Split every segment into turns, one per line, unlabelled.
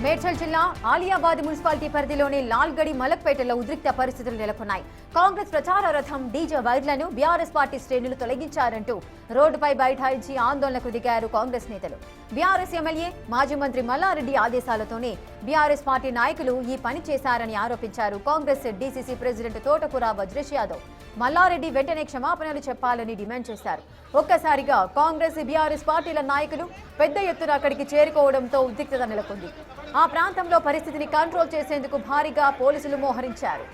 మేడ్చల్ జిల్లా ఆలియాబాద్ మున్సిపాలిటీ పరిధిలోని లాల్గడి మలక్పేటలో ఉద్రిక్త పరిస్థితులు నెలకొన్నాయి. కాంగ్రెస్ ప్రచార రథం డీజే వైర్లను బీఆర్ఎస్ పార్టీ శ్రేణులు తొలగించారంటూ రోడ్డుపై బైఠాయించి ఆందోళనకు దిగారు కాంగ్రెస్ నేతలు. బీఆర్ఎస్ ఎమ్మెల్యే మాజీ మంత్రి మల్లారెడ్డి ఆదేశాలతోనే బీఆర్ఎస్ పార్టీ నాయకులు ఈ పని చేశారని ఆరోపించారు కాంగ్రెస్ డీసీసీ ప్రెసిడెంట్ తోటకూర వజ్రేష్ యాదవ్. మల్లారెడ్డి వెంటనే క్షమాపణలు చెప్పాలని డిమాండ్ చేశారు. ఒక్కసారిగా కాంగ్రెస్ బీఆర్ఎస్ పార్టీల నాయకులు పెద్ద ఎత్తున అక్కడికి చేరుకోవడంతో ఉద్రిక్తత నెలకొంది. ఆ ప్రాంతంలో పరిస్థితిని కంట్రోల్ చేసేందుకు భారీగా పోలీసులు మోహరించారు.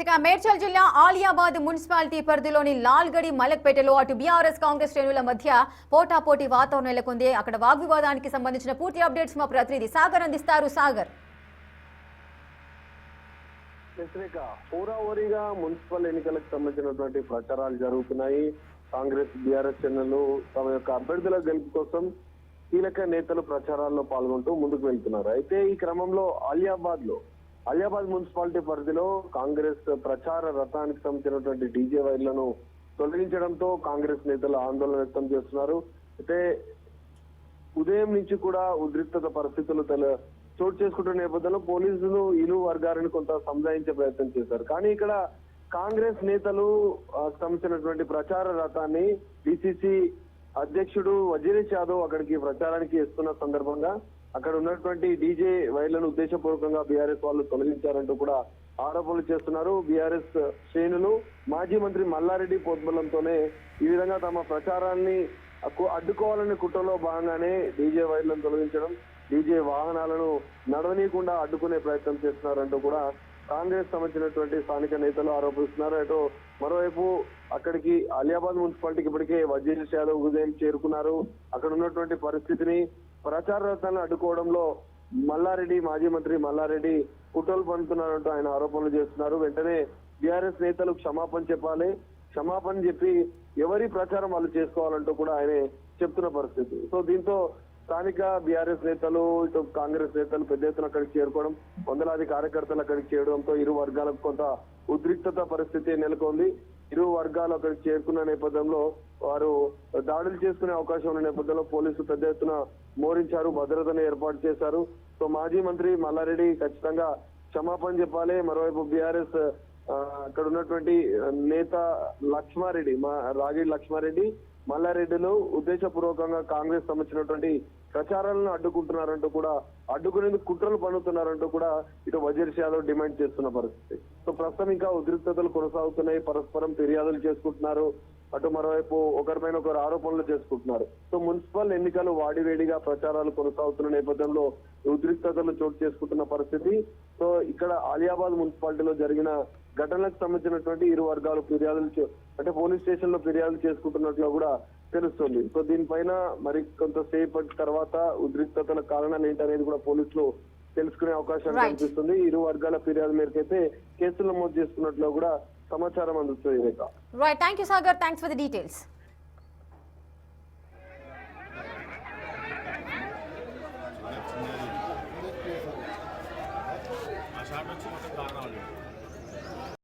ఇక మేడ్చల్ జిల్లా ఆలియాబాద్ మున్సిపాలిటీ పరిధిలోని లాల్గడి మలక్పేటలో అటు బీఆర్ఎస్ కాంగ్రెస్ శ్రేణుల మధ్య పోటాపోటీ వాతావరణం నెలకొంది. అక్కడ వాగ్వివాదానికి సంబంధించిన పూర్తి అప్డేట్స్ మా ప్రతినిధి సాగర్ అందిస్తారు. సాగర్,
హోరాహోరీగా మున్సిపల్ ఎన్నికలకు సంబంధించినటువంటి ప్రచారాలు జరుగుతున్నాయి. కాంగ్రెస్ బీఆర్ఎస్ శ్రేణులు తమ యొక్క అభ్యర్థుల గెలుపు కోసం కీలక నేతలు ప్రచారాల్లో పాల్గొంటూ ముందుకు వెళ్తున్నారు. అయితే ఈ క్రమంలో ఆలియాబాద్ మున్సిపాలిటీ పరిధిలో కాంగ్రెస్ ప్రచార రథానికి సంబంధించినటువంటి డీజే వైర్లను తొలగించడంతో కాంగ్రెస్ నేతలు ఆందోళన వ్యక్తం చేస్తున్నారు. అయితే ఉదయం నుంచి కూడా ఉద్రిక్తత పరిస్థితులు చోటు చేసుకుంటున్న నేపథ్యంలో పోలీసులు ఇరు వర్గాలను కొంత సంజాయించే ప్రయత్నం చేశారు. కానీ ఇక్కడ కాంగ్రెస్ నేతలు సంబంధించినటువంటి ప్రచార రథాన్ని డిసిసి అధ్యక్షుడు వజ్రేష్ యాదవ్ అక్కడికి ప్రచారానికి ఇస్తున్న సందర్భంగా అక్కడ ఉన్నటువంటి డీజే వైర్లను ఉద్దేశపూర్వకంగా బీఆర్ఎస్ వాళ్ళు తొలగించారంటూ కూడా ఆరోపణలు చేస్తున్నారు. బీఆర్ఎస్ శ్రేణులు మాజీ మంత్రి మల్లారెడ్డి పోద్బలంతోనే ఈ విధంగా తమ ప్రచారాన్ని అడ్డుకోవాలనే కుట్రలో భాగంగానే డీజే వైర్లను తొలగించడం, డీజే వాహనాలను నడవనీయకుండా అడ్డుకునే ప్రయత్నం చేస్తున్నారంటూ కూడా కాంగ్రెస్ సంబంధించినటువంటి స్థానిక నేతలు ఆరోపిస్తున్నారు. అటు మరోవైపు అక్కడికి ఆలియాబాద్ మున్సిపాలిటీకి ఇప్పటికే వజ్రేష్ యాదవ్ ఉదయం చేరుకున్నారు. అక్కడ ఉన్నటువంటి పరిస్థితిని ప్రచార రథాలను అడ్డుకోవడంలో మాజీ మంత్రి మల్లారెడ్డి కుట్రలు పన్నుతున్నారంటూ ఆయన ఆరోపణలు చేస్తున్నారు. వెంటనే బీఆర్ఎస్ నేతలు క్షమాపణ చెప్పాలి, క్షమాపణ చెప్పి ఎవరి ప్రచారం వాళ్ళు చేసుకోవాలంటూ కూడా ఆయన చెప్తున్న పరిస్థితి. సో దీంతో స్థానిక బీఆర్ఎస్ నేతలు ఇటు కాంగ్రెస్ నేతలు పెద్ద ఎత్తున అక్కడికి చేరుకోవడం, వందలాది కార్యకర్తలు అక్కడికి చేరడంతో ఇరు వర్గాలకు కొంత ఉద్రిక్తత పరిస్థితి నెలకొంది. ఇరు వర్గాలు అక్కడికి చేరుకున్న నేపథ్యంలో వారు దాడులు చేసుకునే అవకాశం ఉన్న నేపథ్యంలో పోలీసులు పెద్ద ఎత్తున మోరించారు, భద్రతను ఏర్పాటు చేశారు. సో మాజీ మంత్రి మల్లారెడ్డి ఖచ్చితంగా క్షమాపణ చెప్పాలి. మరోవైపు బీఆర్ఎస్ అక్కడ ఉన్నటువంటి నేత లక్ష్మారెడ్డి, రాగిడి లక్ష్మారెడ్డి, మల్లారెడ్డిలు ఉద్దేశపూర్వకంగా కాంగ్రెస్ సంబంధించినటువంటి ప్రచారాలను అడ్డుకుంటున్నారంటూ కూడా, అడ్డుకునేందుకు కుట్రలు పన్నుతున్నారంటూ కూడా ఇటు వజ్రేష్ యాదవ్ డిమాండ్ చేస్తున్న పరిస్థితి. సో ప్రస్తుతం ఇంకా ఉద్రిక్తతలు కొనసాగుతున్నాయి, పరస్పరం ఫిర్యాదులు చేసుకుంటున్నారు. అటు మరోవైపు ఒకరిపైన ఒకరు ఆరోపణలు చేసుకుంటున్నారు. సో మున్సిపల్ ఎన్నికలు వాడివేడిగా ప్రచారాలు కొనసాగుతున్న నేపథ్యంలో ఉద్రిక్తతలు చోటు చేసుకుంటున్న పరిస్థితి. సో ఇక్కడ ఆలియాబాద్ మున్సిపాలిటీలో జరిగిన ఘటనలకు సంబంధించినటువంటి ఇరు వర్గాలు ఫిర్యాదులు అంటే పోలీస్ స్టేషన్ లో ఫిర్యాదులు చేసుకుంటున్నట్లు కూడా తెలుస్తుంది. సో దీనిపైన మరి కొంతసేపటి తర్వాత ఉద్రిక్తతల కారణాలు ఏంటనేది కూడా పోలీసులు తెలుసుకునే అవకాశం కనిపిస్తుంది. ఇరు వర్గాల ఫిర్యాదు మేరకైతే కేసులు నమోదు చేసుకున్నట్లు కూడా సమాచారం అందుతుంది.
Right, thank you Sagar, thanks for the details.
ఆ షాట్ వచ్చి మొత్తం కారణం